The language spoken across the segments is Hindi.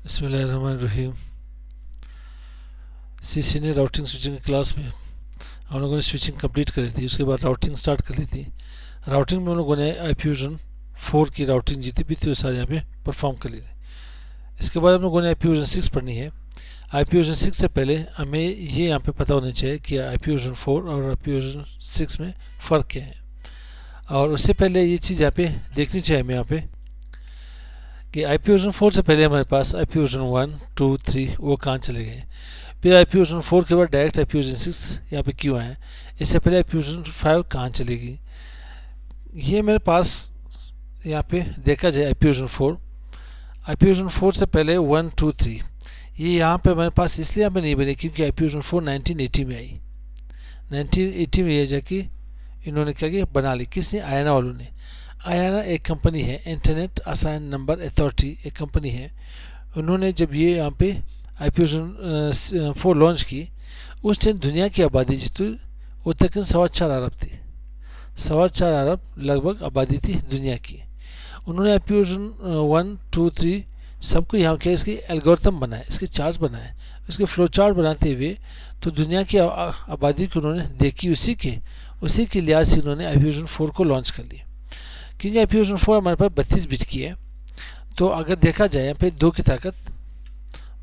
बिस्मिल्लाहिर्रहमानिर्रहीम। सीने राउटिंग स्विचिंग की क्लास में हम लोगों ने स्विचिंग कंप्लीट करी थी। उसके बाद राउटिंग स्टार्ट कर ली थी। राउटिंग में हम लोगों ने IPFusion 4 की राउटिंग जितनी भी थी वो सारे यहाँ पे परफॉर्म कर ली थी। इसके बाद हम लोगों ने IPFusion 6 पढ़नी है। IPFusion 6 से पहले हमें ये यहाँ पे पता होना चाहिए कि IPFusion 4 और IPFusion 6 में फ़र्क क्या है। और उससे पहले ये चीज़ यहाँ पे देखनी चाहिए हमें यहाँ पे कि IPFusion 4 से पहले हमारे पास IPFusion 1, 2, 3 वो कहाँ चले गए। फिर IPFusion 4 के बाद डायरेक्ट IPFusion 6 यहाँ पे क्यों आए। इससे पहले IPFusion 5 कहाँ चलेगी। ये मेरे पास यहाँ पे देखा जाए IPFusion 4 से पहले 1, 2, 3 ये यहाँ पे हमारे पास इसलिए यहाँ पे नहीं बनी क्योंकि IPFusion 4 1980 में आई। 1980 में ये जाके इन्होंने क्या किया, बना ली। किसने? आयाना वालों ने। आयाना एक कंपनी है, इंटरनेट असाइन नंबर अथॉरिटी एक कंपनी है। उन्होंने जब ये यहाँ पे IPFusion 4 लॉन्च की, उस टाइम दुनिया की आबादी जितनी वो तकरीबन 4.25 अरब थी। 4.25 अरब लगभग आबादी थी दुनिया की। उन्होंने IPFusion 1, 2, 3 सबको यहाँ के इसकी एल्गोरिथम बनाए, इसके चार्ट बनाए, उसके फ्लो चार्ट बनाते हुए तो दुनिया की आबादी को उन्होंने देखी। उसी के लिहाज से उन्होंने IPFusion 4 को लॉन्च कर लिया। क्योंकि IPFusion 4 हमारे पास 32 बिट की है, तो अगर देखा जाए यहाँ पे 2 की ताकत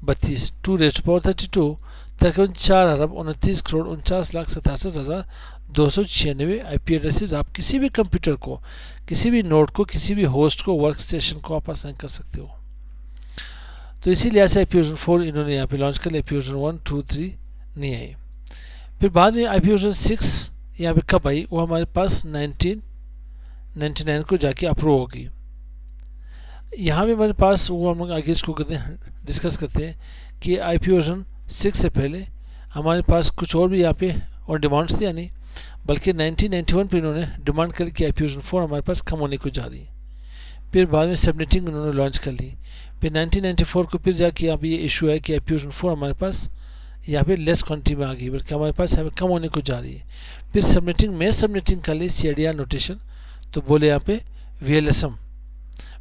32 2^32 तकरीबन 4,29,49,67,296 IP एड्रेसेस आप किसी भी कंप्यूटर को, किसी भी नोड को, किसी भी होस्ट को, वर्क स्टेशन को आप असाइन कर सकते हो। तो इसी लिहाज से IPFusion 4 इन्होंने यहाँ पे लॉन्च कर लिया। IPFusion 1, 2, 3 नहीं आई। फिर बाद में IPFusion 6 यहाँ पे कब आई, वो हमारे पास 1999 को जाके अप्रूव होगी। यहाँ पे हमारे पास वो हम लोग आगे इसको डिस्कस करते हैं कि IPFusion 6 से पहले हमारे पास कुछ और भी यहाँ पे और डिमांड्स थी, या नहीं, बल्कि 1991 पे इन्होंने डिमांड करी कि IPFusion 4 हमारे पास कम होने को जा रही है। फिर बाद में सबनेटिंग उन्होंने लॉन्च कर ली। फिर 1994 को फिर जाके यहाँ पे ये इशू है कि IPFusion 4 हमारे पास यहाँ पे लेस क्वान्टिटी में आ गई, बल्कि हमारे पास हमें कम होने को जा रही है। फिर सबनेटिंग कर ली CADR नोटेशन, तो बोले यहाँ पे VLSM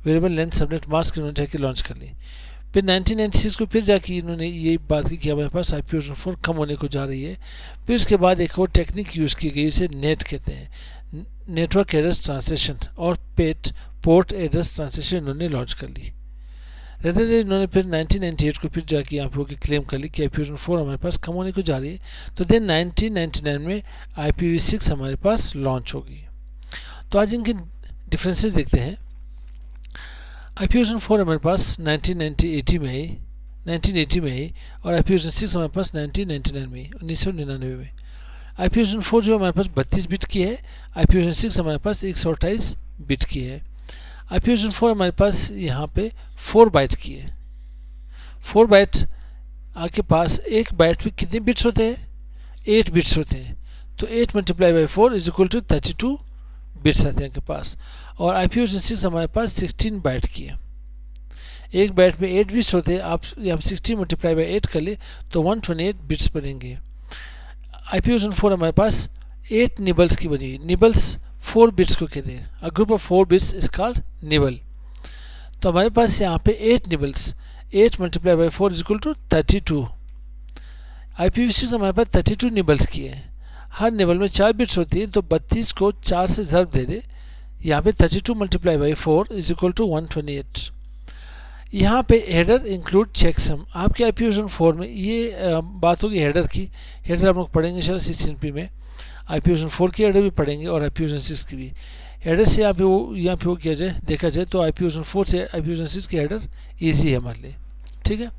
variable length subnet mask इन्होंने जाके लॉन्च कर ली। फिर 1996 को फिर जाके इन्होंने ये बात की कि हमारे पास IPFusion 4 कम होने को जा रही है। फिर उसके बाद एक और टेक्निक यूज़ की गई, इसे नेट कहते हैं, नेटवर्क एड्रेस ट्रांसलेशन और पोर्ट एड्रेस ट्रांसलेशन इन्होंने लॉन्च कर ली। रहते थे इन्होंने फिर 1998 को फिर जाके यहाँ पे क्लेम कर ली कि IPFusion 4 हमारे पास कम होने को जा रही है। तो देन 1999 में IPv6 हमारे पास लॉन्च होगी। तो आज इनके डिफरेंसेस देखते हैं। IPFusion 4 हमारे पास 1980 में आई और IPFusion 6 हमारे पास 1999 में, 1999 में। IPFusion 4 जो हमारे पास 32 बिट की है, IPFusion 6 हमारे पास 128 बिट की है। IPFusion 4 हमारे पास यहाँ पे 4 बाइट की है। 4 बाइट आपके पास एक बाइट में कितने बिट्स होते हैं? 8 बिट्स होते हैं। तो 8 multiply by 4 is equal to 32 bits आते हैं आपके पास। और IPFusion 6 हमारे पास 16 बाइट की है। एक बाइट में 8 बिट्स होते हैं, आप यहाँ 16 मल्टीप्लाई बाई 8 कर ले तो 128 बिट्स बनेंगे। IPFusion 4 हमारे पास 8 निबल्स की बनी है। निबल्स 4 बिट्स को कहते हैं। A group of 4 bits is called nibble. तो हमारे पास यहाँ पे 8 nibbles, 8 multiply by 4 is equal to 32। IPv6 हमारे पास 32 निबल्स की है। हर निबल में 4 बिट्स होती है, तो 32 को 4 से ज़र्ब दे दे, यहाँ पे 32 multiply by 4 is equal to 128। यहाँ पे हेडर इंक्लूड चेकसम। आपके IPFusion 4 में ये बात होगी हेडर की। हेडर हम लोग पढ़ेंगे शायद CCNP में। IPFusion 4 की हेडर भी पढ़ेंगे और IPFusion 6 की भी। हेडर से यहाँ पे वो किया जाए, देखा जाए तो IPFusion 4 से IPFusion 6 की हेडर ईजी है हमारे लिए, ठीक है।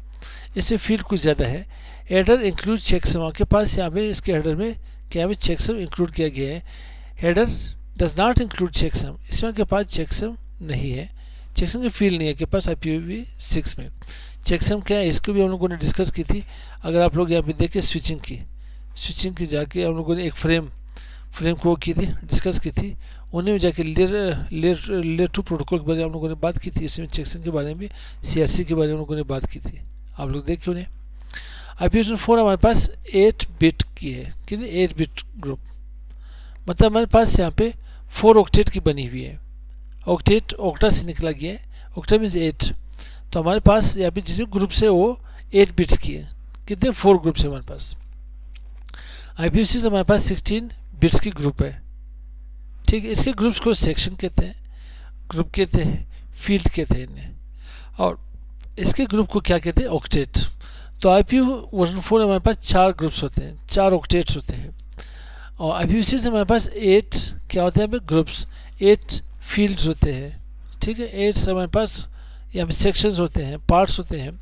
इसमें फील्ड कुछ ज़्यादा है। हेडर इंक्लूड चेकसम, आपके पास यहाँ पे इसके हेडर में क्या है, चेकसम इंक्लूड किया गया है। Header does not include checksum, इसमें आपके पास चेकसम नहीं है, चेकसम की फील्ड नहीं है आपके पास IPv6 में। चेकसम क्या है इसको भी हम लोगों ने डिस्कस की थी। अगर आप लोग यहाँ पे देखें स्विचिंग की जाके हम लोगों ने एक फ्रेम को की थी, डिस्कस की थी। उन्हें में जाके लेयर 2 प्रोटोकॉल के बारे में हम लोगों ने बात की थी। इसमें चेकसम के बारे में भी, CRC के बारे में हम लोगों ने बात की थी, आप लोग देखिए उन्हें। IPFusion 4 हमारे पास 8 बिट की है, कितनी 8 बिट ग्रुप, मतलब हमारे पास यहाँ पे 4 ऑक्टेट की बनी हुई है। ऑक्टेट ऑक्टा से निकला गया है। ऑक्टा मीन्स 8, तो हमारे पास यहाँ पे जितने ग्रुप्स है वो 8 बिट्स की है। कितने 4 ग्रुप्स है हमारे पास। IPv6 हमारे पास 16 बिट्स की ग्रुप है। ठीक है, इसके ग्रुप्स को सेक्शन कहते हैं, ग्रुप कहते हैं, फील्ड कहते हैं इन्हें, और इसके ग्रुप को क्या कहते हैं, ऑक्टेट। तो IPv4 हमारे पास 4 ग्रुप्स होते हैं, 4 ऑक्टेट्स होते हैं। और IPv6 हमारे पास 8 क्या होते हैं, ग्रुप्स, 8 फील्ड्स होते हैं। ठीक है, 8 हमारे पास यहाँ पे सेक्शंस होते हैं, पार्ट्स होते हैं।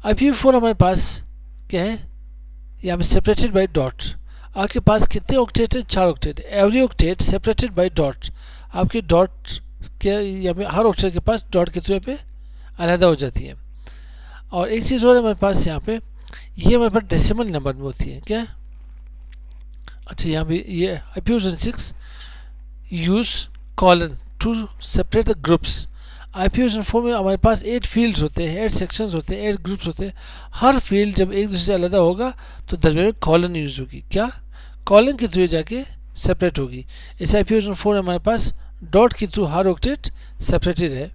IPv4 हमारे पास क्या है, यहाँ पे सेपरेटेड बाय डॉट। आपके पास कितने ऑक्टेट है, 4 octet. Every octet separated by dot. आपके डॉट के यहाँ पे हर ऑक्टेट के पास डॉट के थ्रू पे अलहदा हो जाती है। और एक चीज़ और हमारे पास यहाँ पे, ये हमारे पास डेसिमल नंबर में होती है क्या। अच्छा, यहाँ पे ये IPv6 use colon to separate the groups. IPv4 में हमारे पास 8 फील्ड्स होते हैं, 8 सेक्शंस होते हैं, 8 ग्रुप्स होते हैं। हर फील्ड जब एक दूसरे से अलग होगा तो दरमियान में कॉलन यूज होगी। क्या, कॉलन के थ्रू जाके सेपरेट होगी। इस IPv4 हमारे पास डॉट के थ्रू हर ऑक्टेट सेपरेटेड है।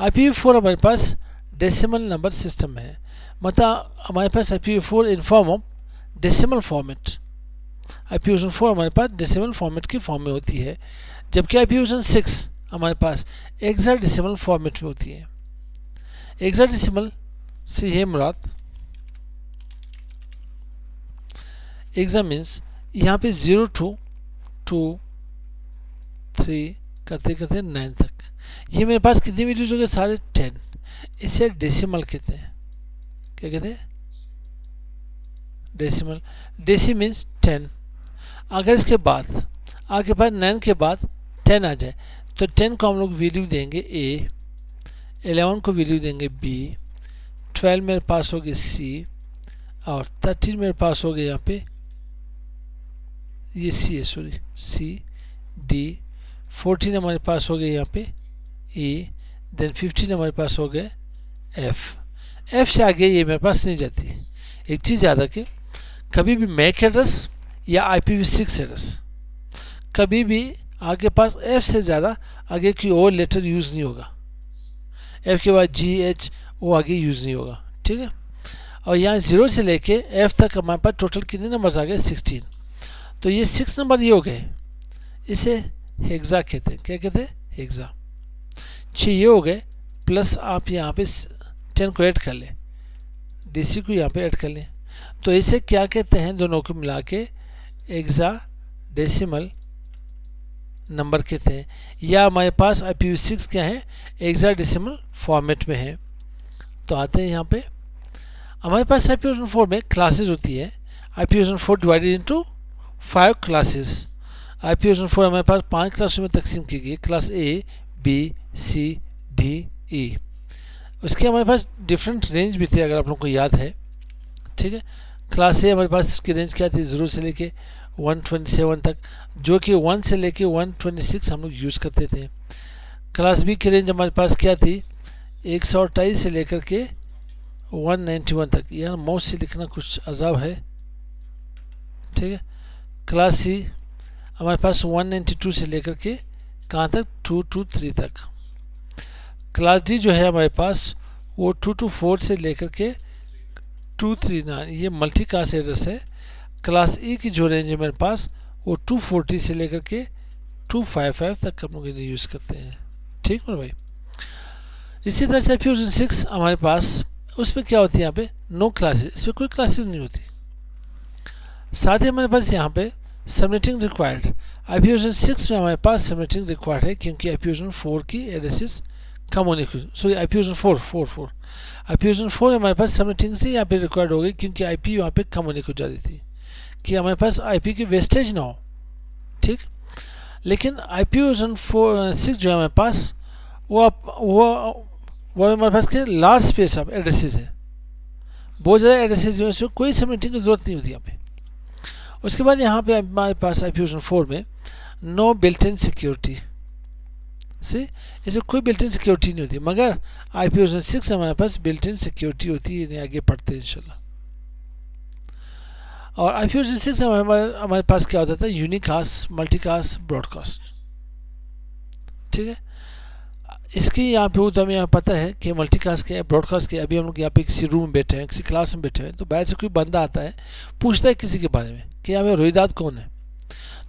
IPv4 हमारे पास डेसिमल नंबर सिस्टम है, मतलब हमारे पास IPv4 in form of decimal format. IPv4 हमारे पास डेसिमल फॉर्मेट की फॉर्म में होती है, जबकि IPv6 हमारे पास हेक्साडेसिमल फॉर्मेट में होती है। हेक्साडेसिमल से ये मुराद, हेक्सा मीन्स यहाँ पे 0 to 2 3 करते करते 9 तक। ये मेरे पास कितनी वैल्यूज हो गए, सारे 10। इसे डेसिमल कहते हैं। क्या कहते हैं, डेसिमल। Deci means 10। अगर इसके बाद आपके पास 9 के बाद 10 आ जाए तो 10 को हम लोग वैल्यू देंगे A, 11 को वैल्यू देंगे B, 12 मेरे पास हो गए C, और 13 मेरे पास हो गए यहाँ पे ये C है, सॉरी C, D, 14 हमारे पास हो गए यहाँ पे E, देन 15 हमारे पास हो गए F। F से आगे ये मेरे पास नहीं जाती। एक चीज़ याद रखें, कभी भी मैक एड्रेस या IPv6 एड्रेस, कभी भी आपके पास F से ज़्यादा आगे की और लेटर यूज़ नहीं होगा। F के बाद G, H वो आगे यूज़ नहीं होगा। ठीक है, और यहाँ 0 से लेके F तक हमारे पास टोटल कितने नंबर्स आ गए, 16। तो ये 6 नंबर ये हो गए, इसे हेक्सा कहते हैं। क्या कहते हैं, हेक्सा। 6 ये हो गए, प्लस आप यहाँ पे 10 को ऐड कर लें, DC को यहाँ पे ऐड कर लें, तो इसे क्या कहते हैं, दोनों को मिला के हेक्साडेसिमल नंबर कहते हैं। या हमारे पास IPv6 क्या है, हेक्साडेसिमल फॉर्मेट में है। तो आते हैं यहाँ पे, हमारे पास IPv4 में क्लासेस होती है। IPv4 divided into 5 classes. IPv4 हमारे पास 5 क्लासों में तकसीम की गई, class A, B, C, D, E। उसके हमारे पास डिफरेंट रेंज भी थे, अगर आप लोगों को याद है। ठीक है, क्लास A हमारे पास इसकी रेंज क्या थी, 0 से लेके 127 तक, जो कि 1 से लेके 126 हम लोग यूज़ करते थे। क्लास B की रेंज हमारे पास क्या थी, 128 से लेकर के 191 तक। यार माउस से लिखना कुछ अजाब है। ठीक है, क्लास C हमारे पास 192 से लेकर के कहाँ तक, 223 तक। क्लास D जो है हमारे पास वो 224 से लेकर के 239, ये मल्टी क्लास एड्रेस है। क्लास E की जो रेंज है मेरे पास वो 240 से लेकर के 255 तक हम लोग इन्हें यूज़ करते हैं। ठीक है भाई। इसी तरह से IPv6 हमारे पास, उसमें क्या होती है, यहाँ पे नो क्लासेस, इसमें कोई क्लासेस नहीं होती। साथ ही हमारे पास यहाँ पे सबनेटिंग रिक्वायर्ड। IPv6 में हमारे पास सबनेटिंग रिक्वायर्ड है, क्योंकि IPv4 की एड्रेसेस कम होने की, सॉरी IPv4 में हमारे पास सबनेटिंग से यहाँ पे रिक्वायर्ड हो गई, क्योंकि IP वहाँ पे कम होने को जा रही थी कि हमारे पास IP की वेस्टेज ना हो। ठीक, लेकिन IPv6 जो है हमारे पास वो हमारे पास क्या, लार्ज स्पेस ऑफ एड्रेसेस है, बहुत ज़्यादा एड्रेसेस में, उसमें कोई सबनेटिंग की जरूरत नहीं होती यहाँ पे। उसके बाद यहाँ पे हमारे पास IPv4 में नो बिल्ट इन सिक्योरिटी से, इसमें कोई बिल्ट इन सिक्योरिटी नहीं होती, मगर IPv6 हमारे पास बिल्ट इन सिक्योरिटी होती है। इन्हें आगे पढ़ते हैं इंशाल्लाह। और IPv6 हमारे पास क्या होता था, यूनिकास्ट, मल्टीकास्ट, ब्रॉडकास्ट। ठीक है, इसकी यहाँ पे वो तो हमें यहाँ पता है कि मल्टीकास्ट के ब्रॉडकास्ट के। अभी हम लोग यहाँ पे किसी रूम में बैठे हैं, किसी क्लास में बैठे हैं, तो बाहर से कोई बंदा आता है, पूछता है किसी के बारे में कि यहाँ पे रोहिदाद कौन है।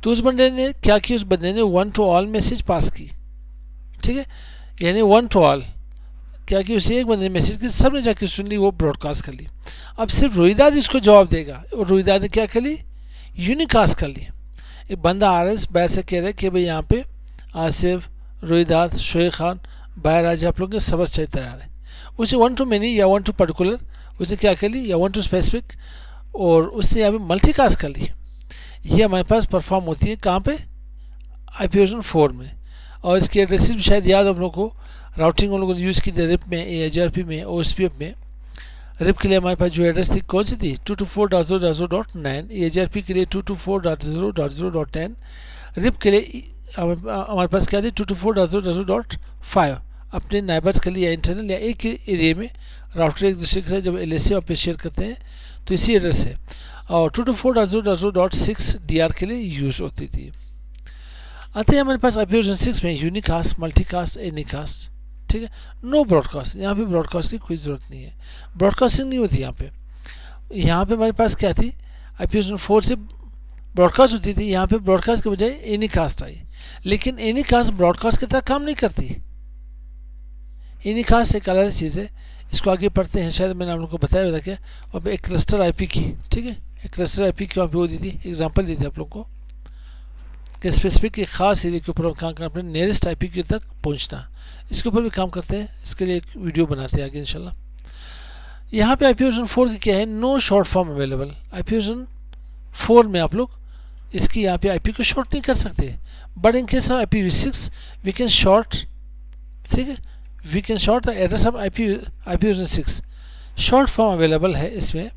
तो उस बंदे ने क्या किया, उस बंदे ने 1 to all मैसेज पास की, ठीक है, यानी 1 to all क्या कि उसे एक बंदे ने मैसेज की, सब ने जाके सुन ली, वो ब्रॉडकास्ट कर ली। अब सिर्फ रोहिदाद इसको जवाब देगा, और रोहिदाद ने क्या कर ली, यूनिकास्ट कर ली। एक बंदा आ रहा है बाहर से, कह रहा है कि भाई यहाँ पे आसिफ, रोहिदाद, शोएब खान बाहर आज आप लोग के सबक चाहिए तैयार है। उसे 1 to many या 1 to पर्टिकुलर उसे क्या कर ली, या 1 to स्पेसिफिक, और उससे यहाँ पे मल्टीकास्ट कर ली। ये हमारे पास परफॉर्म होती है कहाँ पे, IP4 में। और इसकी एड्रेसेस भी शायद याद हम लोग को, राउटिंग हम लोगों ने यूज़ की थी रिप में, AHRP में, OSPF में। रिप के लिए हमारे पास जो एड्रेस थी कौन सी थी, 224.0.0.9, AHRP के लिए 224.0.0.10, रिप के लिए हमारे पास क्या थी 224.0.0.5। अपने नाइबर्स के लिए या इंटरनल या एक एरिया में राउटर एक दूसरे के साथ जब LSA पे शेयर करते हैं तो इसी एड्रेस है। और 224.0.0.6 DR के लिए यूज़ होती थी। आते हैं हमारे पास IP6 में यूनिकास्ट, मल्टीकास्ट, एनीकास्ट, ठीक है, नो ब्रॉडकास्ट। यहाँ पे ब्रॉडकास्ट की कोई ज़रूरत नहीं है, ब्रॉडकास्टिंग नहीं होती यहाँ पे। यहाँ पे हमारे पास क्या थी, IP4 से ब्रॉडकास्ट होती थी, यहाँ पे ब्रॉडकास्ट के बजाय एनीकास्ट आई। लेकिन एनीकास्ट ब्रॉडकास्ट की तरह काम नहीं करती। एनीकास्ट एक अलग चीज़ है, इसको आगे पढ़ते हैं, शायद मैंने आप लोगों को बताया था क्या, और एक क्लस्टर IP की, ठीक है, एक क्लस्टर IP की वहाँ पे वो दी थी, एग्जाम्पल दी थी आप लोग को कि स्पेसिफिक एक खास एरिया के ऊपर काम करना, अपने नियरेस्ट IP की तक पहुँचना। इसके ऊपर भी काम करते हैं, इसके लिए एक वीडियो बनाते हैं आगे इंशाल्लाह। यहाँ पे IP4 की क्या है, no short form available. IP4 में आप लोग इसकी यहाँ पे IP को शॉर्ट नहीं कर सकते, but in case of IPv6 we can short, ठीक है, we can short the address of IP6। Short form available है इसमें,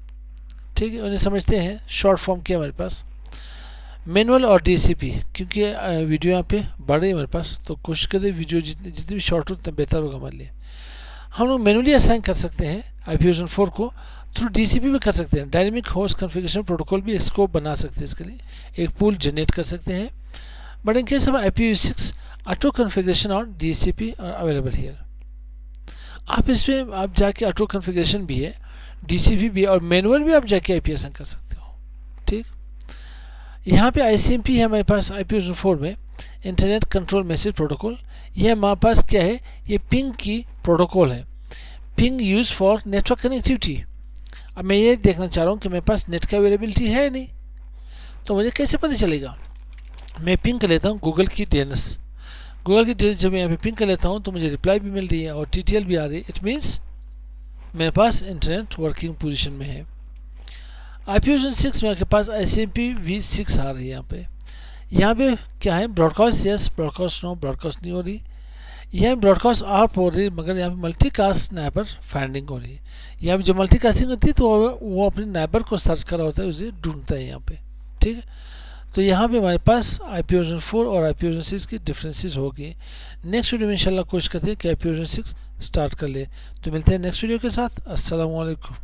ठीक है। उन्हें समझते हैं शॉर्ट फॉर्म क्या हमारे पास, मैनुअल और DCP, क्योंकि वीडियो यहाँ पे बढ़ रही है हमारे पास, तो कोशिश करें वीडियो जितनी भी शॉर्ट हो उतना बेहतर होगा हमारे लिए। हम लोग मैनुअली असाइन कर सकते हैं IP4 को, थ्रू DCP भी कर सकते हैं, डायनेमिक होस्ट कॉन्फ़िगरेशन प्रोटोकॉल भी स्कोप बना सकते हैं, इसके लिए एक पूल जनरेट कर सकते हैं। But in case of IPv6 auto configuration और DCP आर अवेलेबल हियर। आप इसमें आप जाके ऑटो कॉन्फ़िगरेशन भी है, DCP भी है, और मैनुअल भी आप जाके IP असाइन कर सकते हो, ठीक। यहाँ पे ICMP है हमारे पास IP4 में, इंटरनेट कंट्रोल मैसेज प्रोटोकॉल। ये हमारे पास क्या है, ये पिंग की प्रोटोकॉल है, ping use for network connectivity. अब मैं ये देखना चाह रहा हूँ कि मेरे पास नेट का अवेलेबिलिटी है नहीं, तो मुझे कैसे पता चलेगा। मैं पिंग कर लेता हूँ गूगल की DNS। गूगल की DNS जब मैं यहाँ पे पिंग कर लेता हूँ तो मुझे रिप्लाई भी मिल रही है और TTL भी आ रही है। इट मीन्स मेरे पास इंटरनेट वर्किंग पोजीशन में है। IP6 में आपके पास ICMPv6 आ रही है यहाँ पे क्या है, broadcast yes, broadcast no, broadcast नहीं हो रही। यहाँ ब्रॉडकास्ट आप हो रही है, मगर यहाँ पे मल्टीकास्ट नाइबर फाइंडिंग हो रही है। यहाँ पे जो मल्टीकास्टिंग होती है तो वो अपने नाइबर को सर्च कर रहा होता है, उसे ढूंढता है यहाँ पे, ठीक है। तो यहाँ पे हमारे पास IP4 और IP6 की डिफरेंसेस होगी। नेक्स्ट वीडियो में इंशाल्लाह कोशिश करते हैं कि IP6 स्टार्ट कर ले। तो मिलते हैं नेक्स्ट वीडियो के साथ। अस्सलाम वालेकुम।